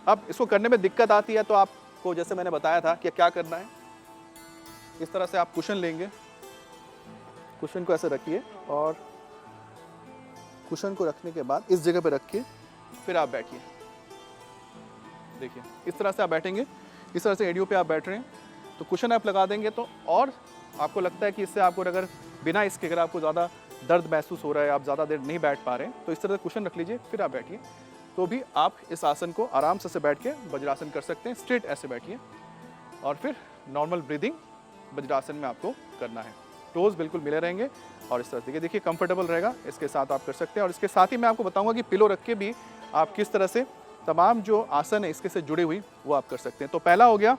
अब इसको करने में दिक्कत आती है तो आपको जैसे मैंने बताया था कि क्या करना है, इस तरह से आप कुशन लेंगे, कुशन को ऐसे रखिए और कुशन को रखने के बाद इस जगह पे रख के फिर आप बैठिए। देखिए इस तरह से आप बैठेंगे, इस तरह से एडियो पे आप बैठ रहे हैं तो कुशन आप लगा देंगे तो और आपको लगता है कि इससे आपको अगर बिना इसके अगर आपको ज़्यादा दर्द महसूस हो रहा है, आप ज़्यादा देर नहीं बैठ पा रहे हैं तो इस तरह से कुशन रख लीजिए, फिर आप बैठिए। तो भी आप इस आसन को आराम से बैठ के वज्रासन कर सकते हैं। स्ट्रेट ऐसे बैठिए और फिर नॉर्मल ब्रीदिंग वज्रासन में आपको करना है। टोज बिल्कुल मिले रहेंगे और इस तरह से देखिए कंफर्टेबल रहेगा, इसके साथ आप कर सकते हैं। और इसके साथ ही मैं आपको बताऊंगा कि पिलो रख के भी आप किस तरह से तमाम जो आसन है इसके से जुड़े हुई वो आप कर सकते हैं। तो पहला हो गया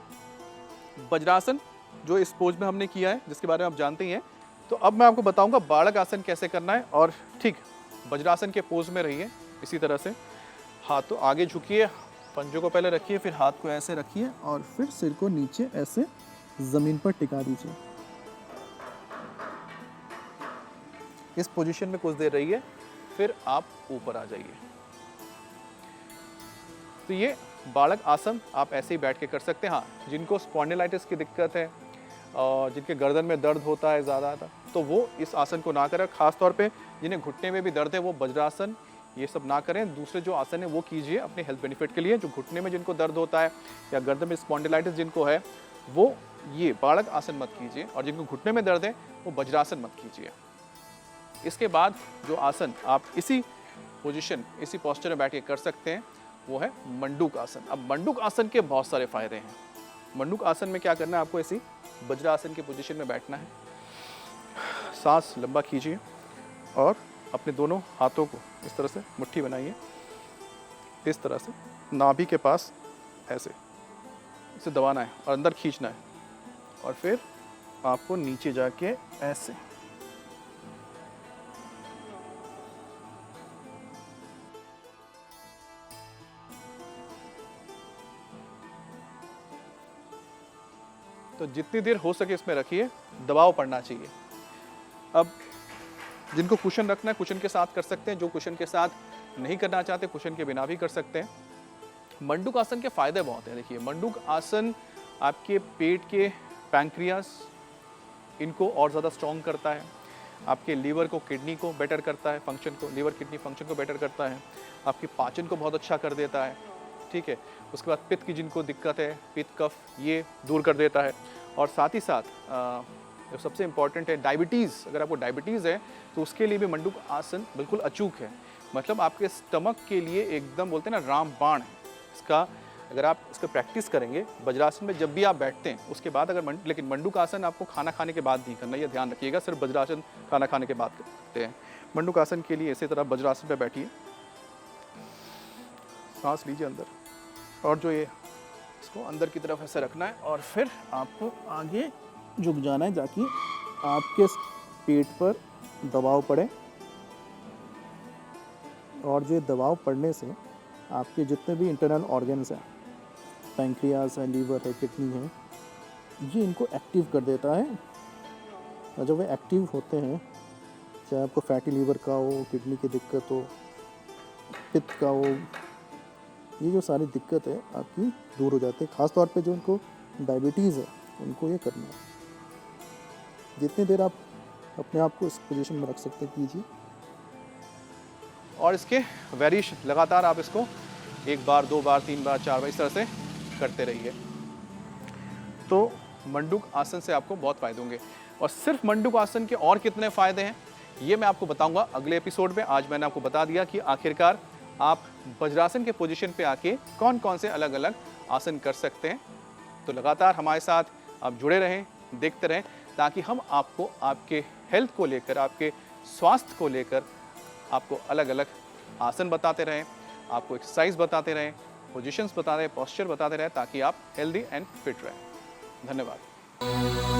वज्रासन, जो इस पोज में हमने किया है, जिसके बारे में आप जानते ही हैं। तो अब मैं आपको बताऊंगा बालक आसन कैसे करना है। और ठीक वज्रासन के पोज में रहिए, इसी तरह से हाथ तो आगे झुकिए, पंजों को पहले रखिए, फिर हाथ को ऐसे रखिए और फिर सिर को नीचे ऐसे जमीन पर टिका दीजिए। इस पोजीशन में कुछ देर रहिए, फिर आप ऊपर आ जाइए। तो ये बालक आसन आप ऐसे ही बैठ के कर सकते हैं। हाँ, जिनको स्पॉन्डिलाइटिस की दिक्कत है और जिनके गर्दन में दर्द होता है ज़्यादा, तो वो इस आसन को ना करें। खास तौर पे जिन्हें घुटने में भी दर्द है वो वज्रासन ये सब ना करें, दूसरे जो आसन है वो कीजिए अपने हेल्थ बेनिफिट के लिए। जो घुटने में जिनको दर्द होता है या गर्दन में स्पॉन्डिलाइटिस जिनको है वो ये बालक आसन मत कीजिए, और जिनको घुटने में दर्द है वो वज्रासन मत कीजिए। इसके बाद जो आसन आप इसी पोजीशन, इसी पोस्चर में बैठ के कर सकते हैं वो है मंडूक आसन। अब मंडूक आसन के बहुत सारे फायदे हैं। मंडूक आसन में क्या करना है, आपको ऐसी वज्रासन की पोजीशन में बैठना है, सांस लंबा खींचिए और अपने दोनों हाथों को इस तरह से मुट्ठी बनाइए, इस तरह से नाभि के पास ऐसे इसे दबाना है और अंदर खींचना है, और फिर आपको नीचे जाके ऐसे तो जितनी देर हो सके इसमें रखिए, दबाव पड़ना चाहिए। अब जिनको कुशन रखना है कुशन के साथ कर सकते हैं, जो कुशन के साथ नहीं करना चाहते कुशन के बिना भी कर सकते हैं। मंडूक आसन के फायदे बहुत हैं। देखिए मंडूक आसन आपके पेट के पैंक्रियास इनको और ज़्यादा स्ट्रॉन्ग करता है, आपके लीवर को, किडनी को बेटर करता है, फंक्शन को, लीवर किडनी फंक्शन को बेटर करता है, आपके पाचन को बहुत अच्छा कर देता है। ठीक है, उसके बाद पित्त की जिनको दिक्कत है, पित्त कफ, ये दूर कर देता है। और साथ ही साथ जो सबसे इम्पॉर्टेंट है डायबिटीज़, अगर आपको डायबिटीज़ है तो उसके लिए भी मंडूक आसन बिल्कुल अचूक है। मतलब आपके स्टमक के लिए एकदम बोलते हैं ना रामबाण है इसका। अगर आप इसका प्रैक्टिस करेंगे वज्रासन में जब भी आप बैठते हैं उसके बाद, अगर लेकिन मंडूक आसन आपको खाना खाने के बाद नहीं करना, ये ध्यान रखिएगा। सिर्फ वज्रासन खाना खाने के बाद करते हैं। मंडूक आसन के लिए इसी तरह वज्रासन पे बैठिए, सांस लीजिए अंदर, और जो ये इसको अंदर की तरफ ऐसे रखना है और फिर आपको आगे झुक जाना है ताकि आपके पेट पर दबाव पड़े, और जो दबाव पड़ने से आपके जितने भी इंटरनल ऑर्गन्स हैं, पैंक्रियास है, लीवर है, किडनी है, ये इनको एक्टिव कर देता है। और जब वे एक्टिव होते हैं, चाहे आपको फैटी लीवर का हो, किडनी की दिक्कत हो, पित्त का हो, ये जो सारी दिक्कत है आपकी दूर हो जाती है। ख़ास तौर पे जो उनको डायबिटीज़ है उनको ये करना है। जितनी देर आप अपने आप को इस पोजीशन में रख सकते हैं कीजिए, और इसके वेरिएशन लगातार आप इसको 1 बार, 2 बार, 3 बार, 4 बार इस तरह से करते रहिए। तो मंडूक आसन से आपको बहुत फ़ायदे होंगे। और सिर्फ मंडूक आसन के और कितने फ़ायदे हैं ये मैं आपको बताऊंगा अगले एपिसोड में। आज मैंने आपको बता दिया कि आखिरकार आप वज्रासन के पोजीशन पे आके कौन कौन से अलग अलग आसन कर सकते हैं। तो लगातार हमारे साथ आप जुड़े रहें, देखते रहें, ताकि हम आपको आपके हेल्थ को लेकर, आपके स्वास्थ्य को लेकर आपको अलग अलग आसन बताते रहें, आपको एक्सरसाइज बताते रहें, पोजीशंस बताते रहें, पोस्चर बताते रहें, ताकि आप हेल्दी एंड फिट रहें। धन्यवाद।